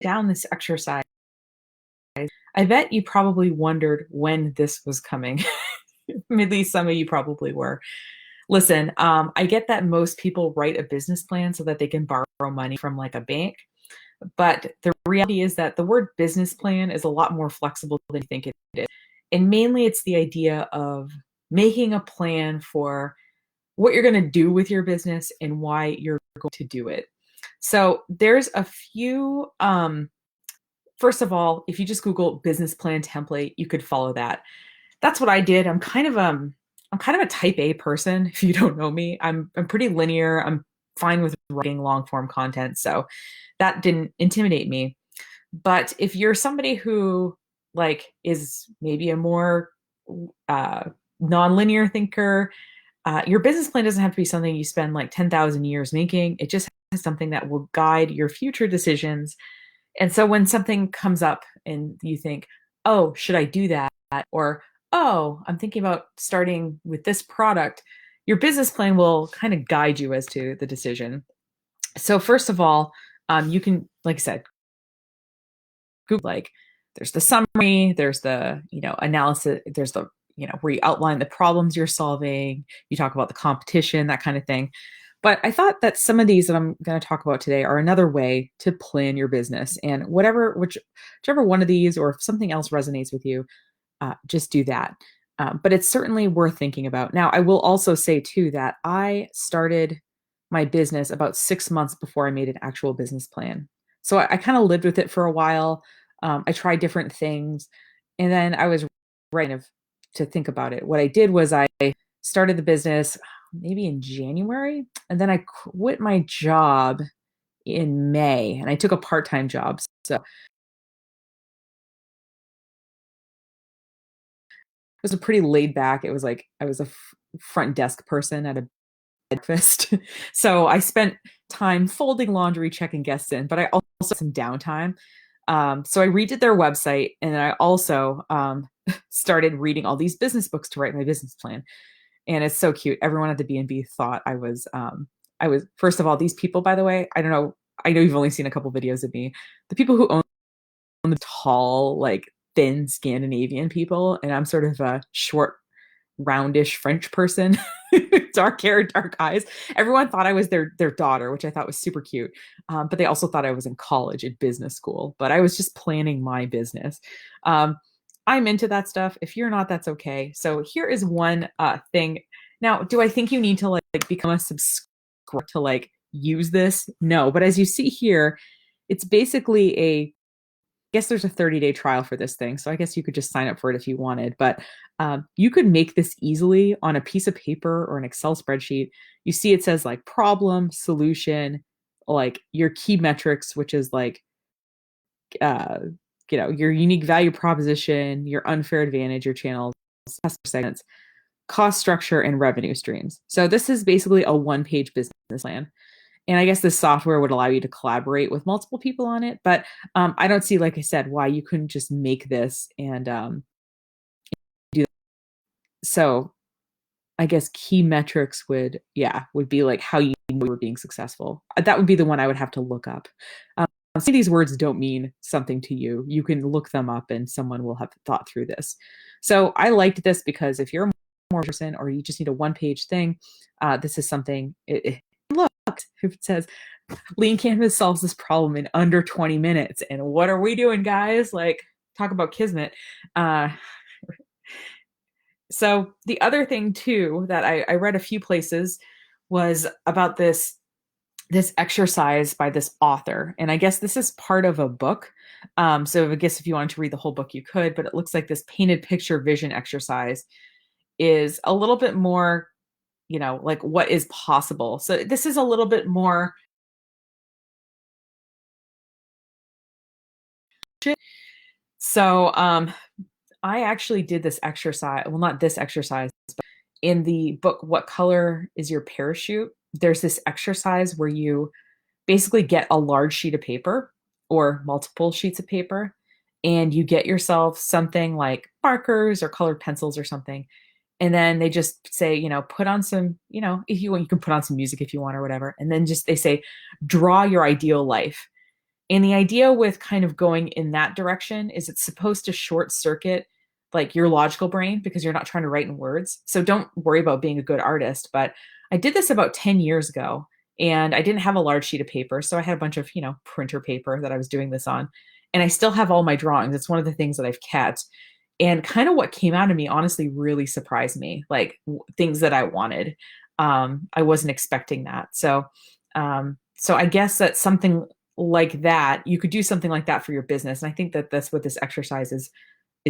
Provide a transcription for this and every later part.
down this exercise, I bet you probably wondered when this was coming. At least some of you probably were. Listen, I get that most people write a business plan so that they can borrow money from like a bank. But the reality is that the word business plan is a lot more flexible than you think it is. And mainly it's the idea of making a plan for what you're going to do with your business and why you're going to do it. So there's a few, first of all, if you just Google business plan template, you could follow that. That's what I did. I'm kind of a type A person. If you don't know me, I'm pretty linear. I'm fine with writing long form content. So that didn't intimidate me. But if you're somebody who like is maybe a more uh, non-linear thinker, your business plan doesn't have to be something you spend like 10,000 years making. It just has something that will guide your future decisions. And so when something comes up and you think, oh, should I do that? Or, oh, I'm thinking about starting with this product, your business plan will kind of guide you as to the decision. So first of all, you can, like I said, Google, like there's the summary, there's the, analysis, there's the, where you outline the problems you're solving, you talk about the competition, that kind of thing. But I thought that some of these that I'm going to talk about today are another way to plan your business. And whichever one of these, or if something else resonates with you, just do that. But it's certainly worth thinking about. Now, I will also say too that I started my business about 6 months before I made an actual business plan. So I kind of lived with it for a while. I tried different things, and then I was ready to think about it. What I did was I started the business maybe in January, and then I quit my job in May, and I took a part-time job. So it was a pretty laid back. It was like I was a front desk person at a breakfast. So I spent time folding laundry, checking guests in, but I also had some downtime. So I redid their website, and I also started reading all these business books to write my business plan. And it's so cute. Everyone at the B&B thought I was, first of all, these people, by the way, I don't know. I know you've only seen a couple videos of me. The people who own the tall, like thin Scandinavian people, and I'm sort of a short, roundish French person, dark hair, dark eyes. Everyone thought I was their daughter, which I thought was super cute. But they also thought I was in college at business school. But I was just planning my business. Um, I'm into that stuff. If you're not, that's okay. So here is one thing. Now, do I think you need to like become a subscriber to like use this? No, but as you see here, it's basically a guess there's a 30-day trial for this thing. So I guess you could just sign up for it if you wanted. But you could make this easily on a piece of paper or an Excel spreadsheet. You see it says like problem, solution, like your key metrics, which is like, uh, your unique value proposition, your unfair advantage, your channels, customer segments, cost structure, and revenue streams. So this is basically a one-page business plan. And I guess this software would allow you to collaborate with multiple people on it. But I don't see, like I said, why you couldn't just make this and do that. So I guess key metrics would be like how you were being successful. That would be the one I would have to look up. See, these words don't mean something to you. You can look them up and someone will have thought through this. So I liked this because if you're a more person or you just need a one-page thing, this is something. Look, if it says Lean Canvas solves this problem in under 20 minutes. And what are we doing, guys? Like, talk about Kismet. Uh, so the other thing too that I read a few places was about this exercise by this author. And I guess this is part of a book. So I guess if you wanted to read the whole book, you could, but it looks like this painted picture vision exercise is a little bit more, like what is possible. So this is a little bit more. So I actually did this exercise. Well, not this exercise, but in the book, What Color is Your Parachute? There's this exercise where you basically get a large sheet of paper or multiple sheets of paper, and you get yourself something like markers or colored pencils or something. And then they just say, put on some, if you want, you can put on some music if you want or whatever. And then just they say, draw your ideal life. And the idea with kind of going in that direction is it's supposed to short circuit like your logical brain because you're not trying to write in words. So don't worry about being a good artist. But I did this about 10 years ago and I didn't have a large sheet of paper. So I had a bunch of, printer paper that I was doing this on. And I still have all my drawings. It's one of the things that I've kept. And kind of what came out of me honestly really surprised me, like things that I wanted. I wasn't expecting that. So I guess that something like that, you could do something like that for your business. And I think that that's what this exercise is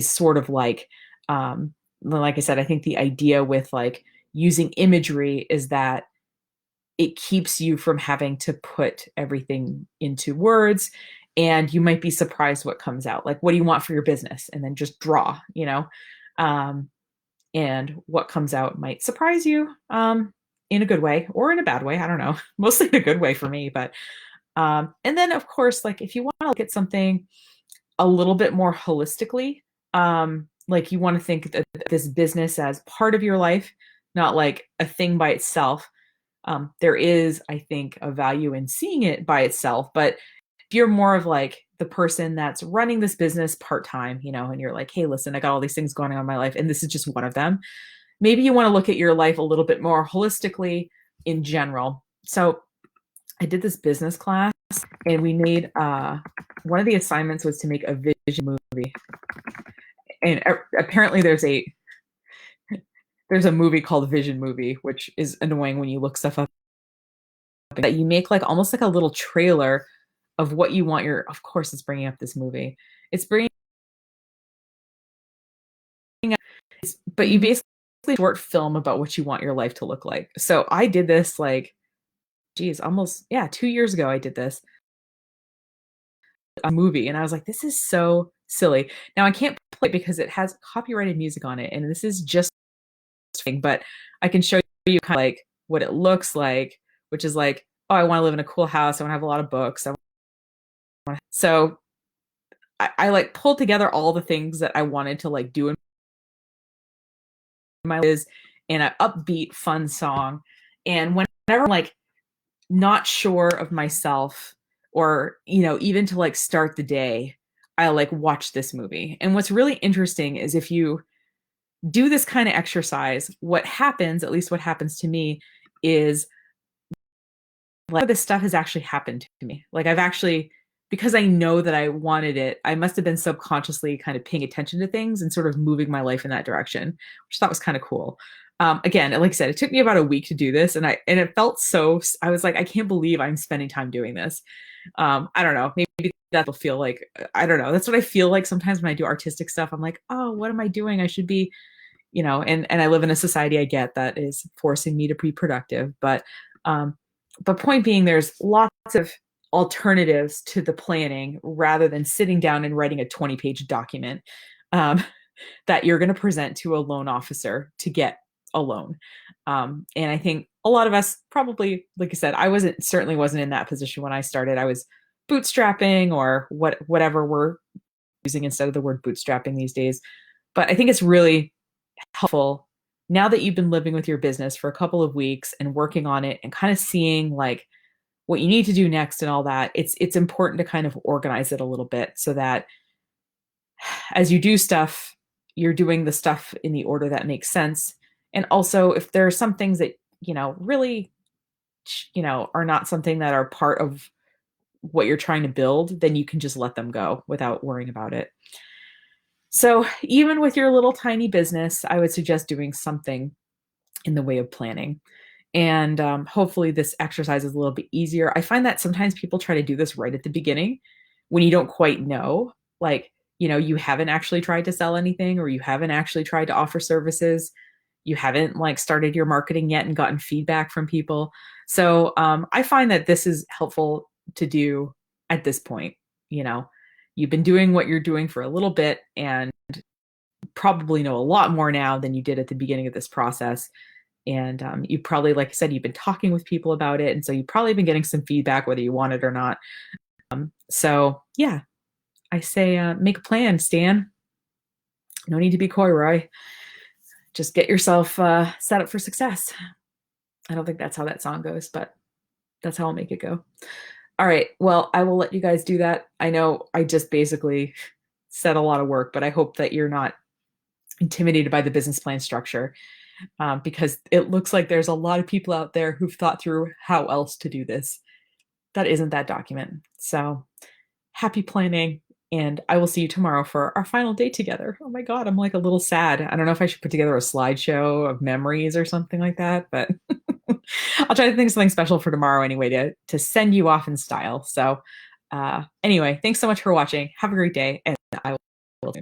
sort of like. Like I said, I think the idea with like using imagery is that it keeps you from having to put everything into words, and you might be surprised what comes out. Like, what do you want for your business? And then just draw. Um, and what comes out might surprise you in a good way or in a bad way. I don't know, mostly in a good way for me. But and then, of course, like if you want to look at something a little bit more holistically, like you want to think that this business as part of your life, not like a thing by itself. There is, I think, a value in seeing it by itself. But if you're more of like the person that's running this business part time, and you're like, hey, listen, I got all these things going on in my life, and this is just one of them. Maybe you want to look at your life a little bit more holistically in general. So I did this business class, and we made one of the assignments was to make a vision movie. And apparently there's a movie called Vision Movie, which is annoying when you look stuff up. That you make like almost like a little trailer of what you want your. Of course, it's bringing up this movie. It's bringing, but you basically short film about what you want your life to look like. So I did this like, geez, almost 2 years ago. I did this a movie, and I was like, this is so silly. Now I can't play it because it has copyrighted music on it, and this is just, but I can show you kind of like what it looks like, which is like, oh, I want to live in a cool house. I want to have a lot of books. So I like pulled together all the things that I wanted to like do in my life in an upbeat, fun song. And whenever I'm like not sure of myself or, even to like start the day, I like watch this movie. And what's really interesting is if you do this kind of exercise, what happens, at least what happens to me, is like this stuff has actually happened to me. Like I've actually, because I know that I wanted it, I must have been subconsciously kind of paying attention to things and sort of moving my life in that direction, which I thought was kind of cool. Again, like I said, it took me about a week to do this, and it felt so. I was like, I can't believe I'm spending time doing this. I don't know. Maybe that'll feel like, I don't know. That's what I feel like sometimes when I do artistic stuff. I'm like, oh, what am I doing? I should be, and I live in a society, I get, that is forcing me to be productive. But point being, there's lots of alternatives to the planning rather than sitting down and writing a 20-page document that you're going to present to a loan officer to get a loan. And I think a lot of us probably, like I said, certainly wasn't in that position when I started. I was bootstrapping or whatever we're using instead of the word bootstrapping these days. But I think it's really helpful now that you've been living with your business for a couple of weeks and working on it and kind of seeing like what you need to do next and all that. It's important to kind of organize it a little bit so that as you do stuff, you're doing the stuff in the order that makes sense. And also, if there are some things that, really, are not something that are part of what you're trying to build, then you can just let them go without worrying about it. So even with your little tiny business, I would suggest doing something in the way of planning. And hopefully this exercise is a little bit easier. I find that sometimes people try to do this right at the beginning when you don't quite know, like, you haven't actually tried to sell anything, or you haven't actually tried to offer services. You haven't like started your marketing yet and gotten feedback from people. So I find that this is helpful to do at this point. You've been doing what you're doing for a little bit and probably know a lot more now than you did at the beginning of this process. And you probably, like I said, you've been talking with people about it. And so you've probably been getting some feedback, whether you want it or not. So yeah, I say make a plan, Stan. No need to be coy, Roy. Just get yourself set up for success. I don't think that's how that song goes, but that's how I'll make it go. All right. Well, I will let you guys do that. I know I just basically said a lot of work, but I hope that you're not intimidated by the business plan structure, because it looks like there's a lot of people out there who've thought through how else to do this. That isn't that document. So happy planning. And I will see you tomorrow for our final day together. Oh my God, I'm like a little sad. I don't know if I should put together a slideshow of memories or something like that, but I'll try to think of something special for tomorrow anyway to send you off in style. So, anyway, thanks so much for watching. Have a great day, and I will.